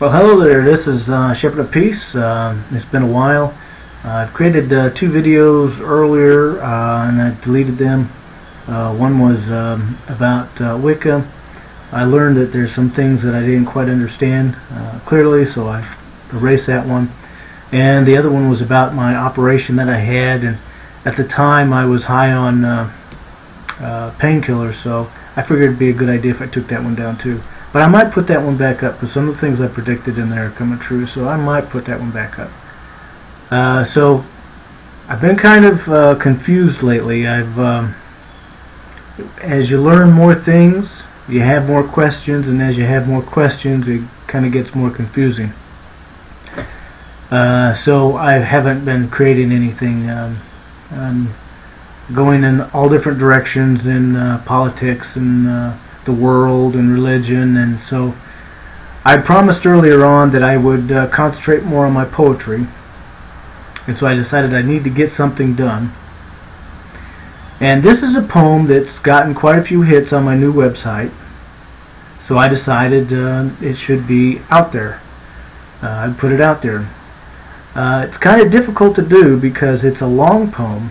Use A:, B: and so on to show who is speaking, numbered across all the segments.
A: Well, hello there. This is Shepherd of Peace. It's been a while. I've created 2 videos earlier and I deleted them. One was about Wicca. I learned that there's some things that I didn't quite understand clearly, so I erased that one. And the other one was about my operation that I had, and at the time I was high on painkillers, so I figured it'd be a good idea if I took that one down too. But I might put that one back up because some of the things I predicted in there are coming true, so I might put that one back up. So I've been kind of confused lately. As you learn more things, you have more questions, and as you have more questions, it kind of gets more confusing. So I haven't been creating anything. I'm going in all different directions in politics and the world and religion, and so I promised earlier on that I would concentrate more on my poetry, and so I decided I need to get something done. And this is a poem that's gotten quite a few hits on my new website, so I decided it should be out there. I'd put it out there. It's kind of difficult to do because it's a long poem,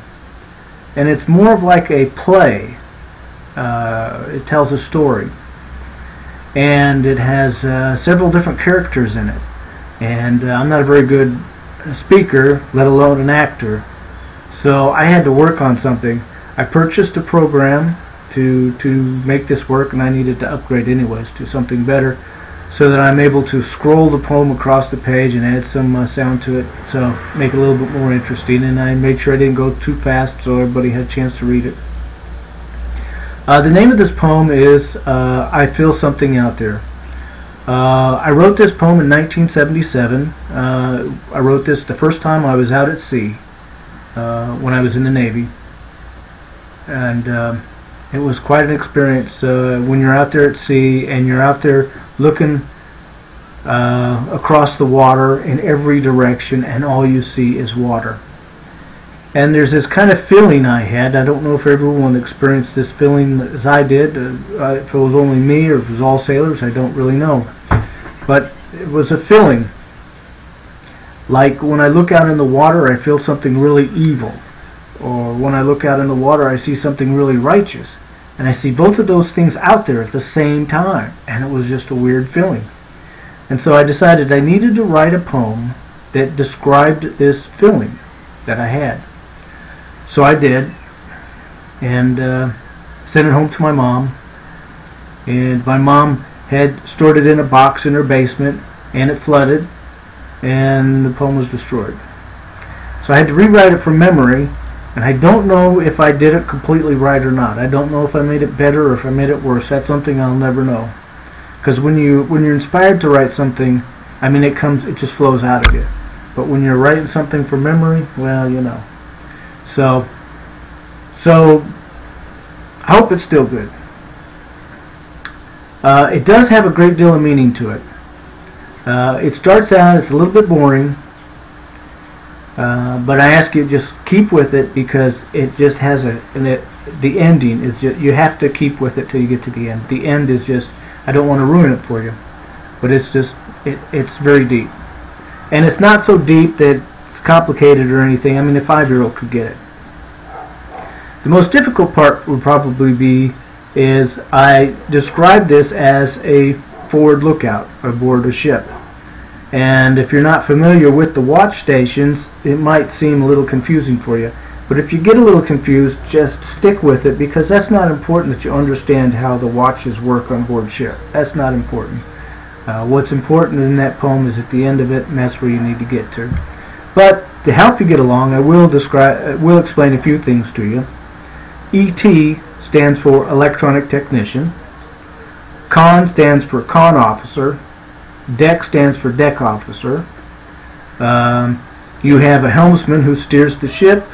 A: and it's more of like a play. It tells a story, and it has several different characters in it, and I'm not a very good speaker, let alone an actor, so I had to work on something. I purchased a program to make this work, and I needed to upgrade anyways to something better so that I'm able to scroll the poem across the page and add some sound to it, so make it a little bit more interesting, and I made sure I didn't go too fast so everybody had a chance to read it. The name of this poem is I Feel Something Out There. I wrote this poem in 1977. I wrote this the first time I was out at sea when I was in the Navy, and it was quite an experience when you're out there at sea and you're out there looking across the water in every direction, and all you see is water. And there's this kind of feeling I had. I don't know if everyone experienced this feeling as I did. If it was only me or if it was all sailors, I don't really know. But it was a feeling. Like when I look out in the water, I feel something really evil. Or when I look out in the water, I see something really righteous. And I see both of those things out there at the same time. And it was just a weird feeling. And so I decided I needed to write a poem that described this feeling that I had. So I did, and sent it home to my mom, and my mom had stored it in a box in her basement, and it flooded, and the poem was destroyed. So I had to rewrite it from memory, and I don't know if I did it completely right or not. I don't know if I made it better or if I made it worse. That's something I'll never know. Because when you're inspired to write something, I mean, it just flows out of you. But when you're writing something from memory, well, you know. So I hope it's still good. It does have a great deal of meaning to it. It starts out, it's a little bit boring, but I ask you just keep with it because it just has the ending is just, you have to keep with it till you get to the end. The end is just, I don't want to ruin it for you, but it's just, it's very deep. And it's not so deep that it's complicated or anything. I mean, a 5-year-old could get it. The most difficult part would probably be is I describe this as a forward lookout aboard a ship. And if you're not familiar with the watch stations, it might seem a little confusing for you. But if you get a little confused, just stick with it, because that's not important that you understand how the watches work on board ship. That's not important. What's important in that poem is at the end of it, and that's where you need to get to. But to help you get along, I will explain a few things to you. ET stands for Electronic Technician. Con stands for Con Officer. Deck stands for Deck Officer. You have a helmsman who steers the ship.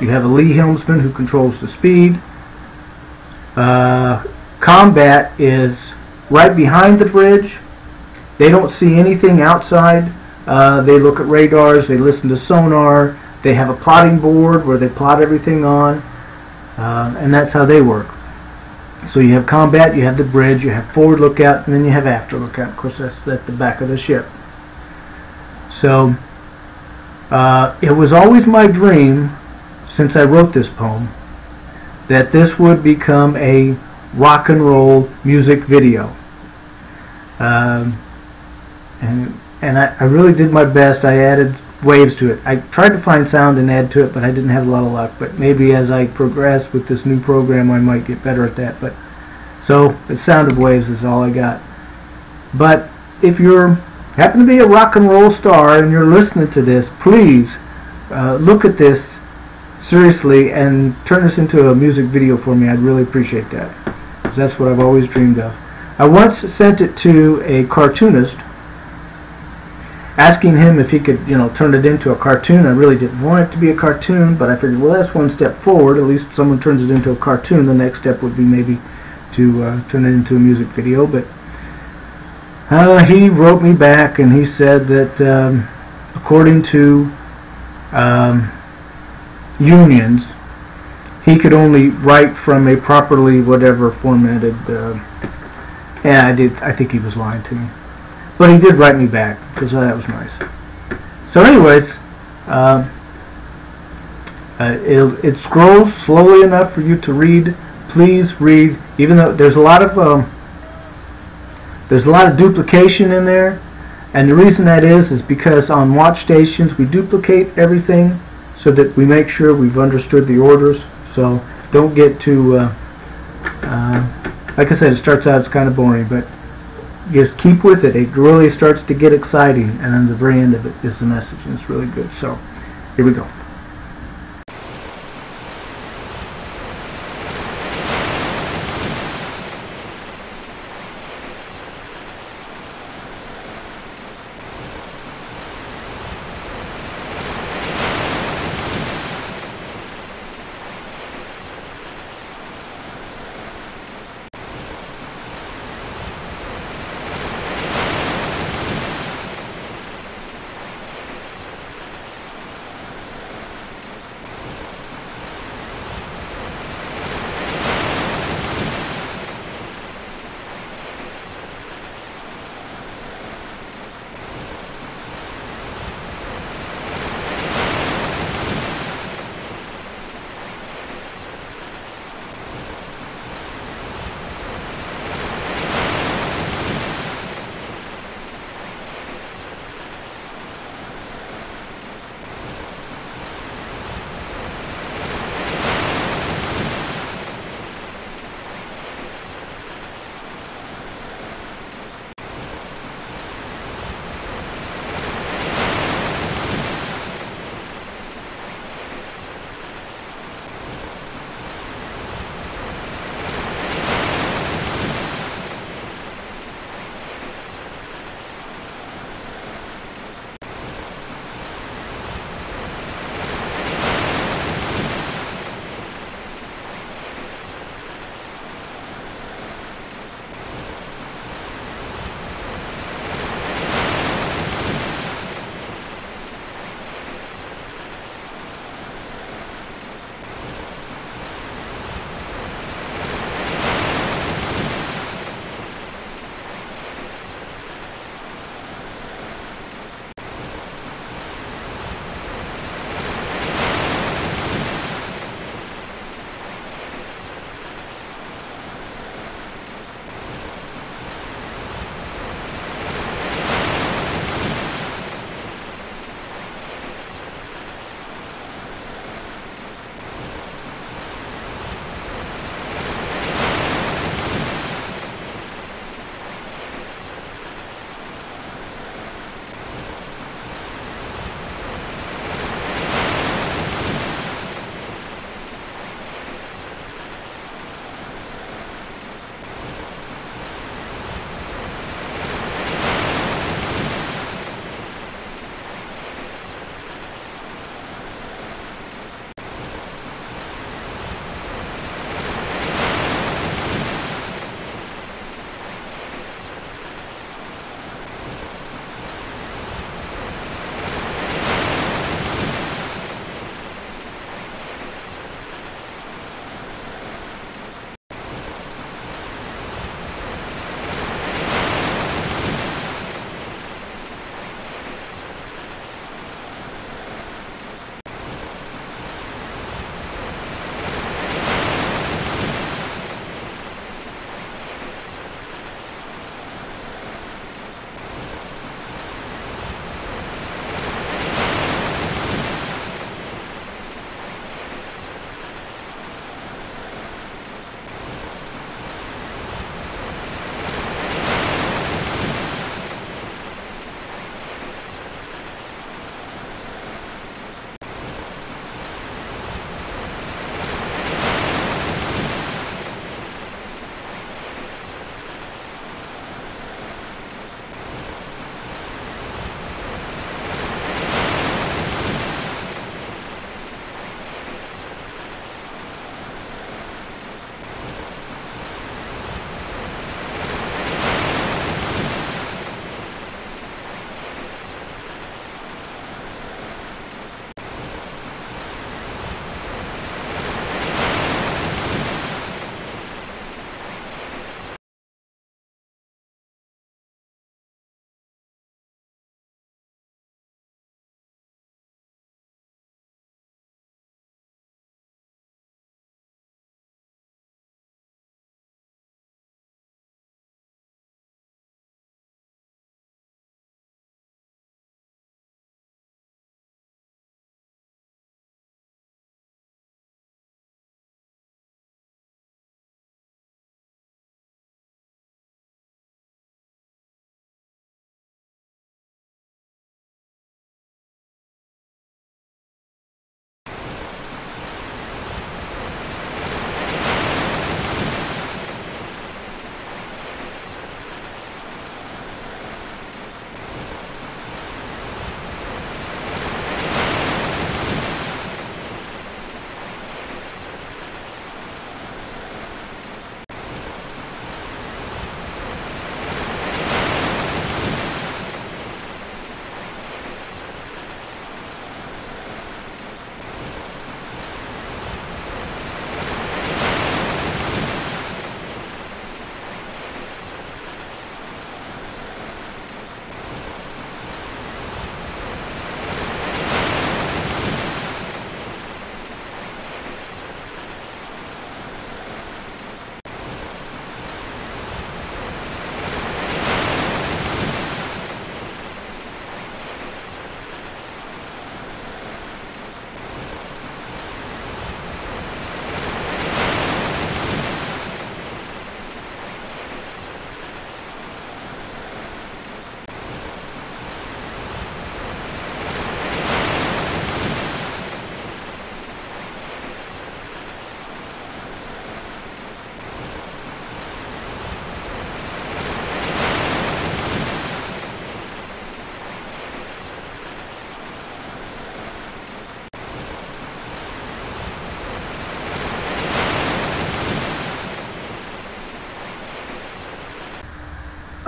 A: You have a lee helmsman who controls the speed. Combat is right behind the bridge. They don't see anything outside. They look at radars, they listen to sonar, they have a plotting board where they plot everything on, and that's how they work. So you have combat, you have the bridge, you have forward lookout, and then you have after lookout. Of course, that's at the back of the ship. So it was always my dream, since I wrote this poem, that this would become a rock and roll music video. And I really did my best. I added waves to it. I tried to find sound and add to it, but I didn't have a lot of luck. But maybe as I progress with this new program, I might get better at that. But so the sound of waves is all I got. But if you happen to be a rock and roll star and you're listening to this, please look at this seriously and turn this into a music video for me. I'd really appreciate that, because that's what I've always dreamed of. I once sent it to a cartoonist, asking him if he could, turn it into a cartoon. I really didn't want it to be a cartoon, but I figured, well, that's one step forward. At least someone turns it into a cartoon. The next step would be maybe to turn it into a music video. But he wrote me back, and he said that according to unions, he could only write from a properly whatever formatted. I think he was lying to me. But he did write me back, because that was nice. So anyways, it scrolls slowly enough for you to read. Please read, even though there's a lot of duplication in there. And the reason that is because on watch stations we duplicate everything so that we make sure we've understood the orders. So don't get too, like I said, it starts out, it's kind of boring, but just keep with it. It really starts to get exciting, and then the very end of it is the message, and it's really good. So here we go.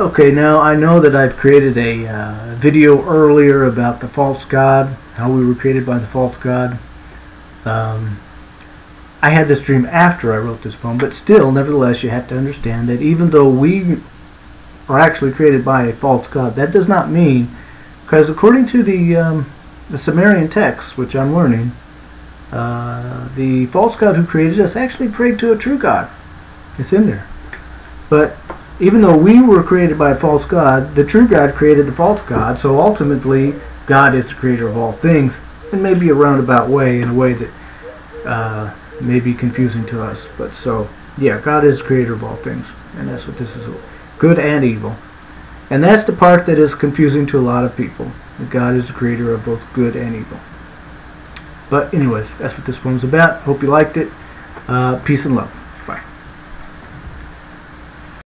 A: Okay, now I know that I've created a video earlier about the false god, how we were created by the false god. I had this dream after I wrote this poem, but still, nevertheless, you have to understand that even though we are actually created by a false god, that does not mean, because according to the Sumerian text, which I'm learning, the false god who created us actually prayed to a true god. It's in there. But even though we were created by a false god, the true God created the false god, so ultimately God is the creator of all things, and maybe a roundabout way, in a way that may be confusing to us. But so, yeah, God is the creator of all things, and that's what this is, good and evil. And that's the part that is confusing to a lot of people, that God is the creator of both good and evil. But anyways, that's what this poem's about. Hope you liked it. Peace and love.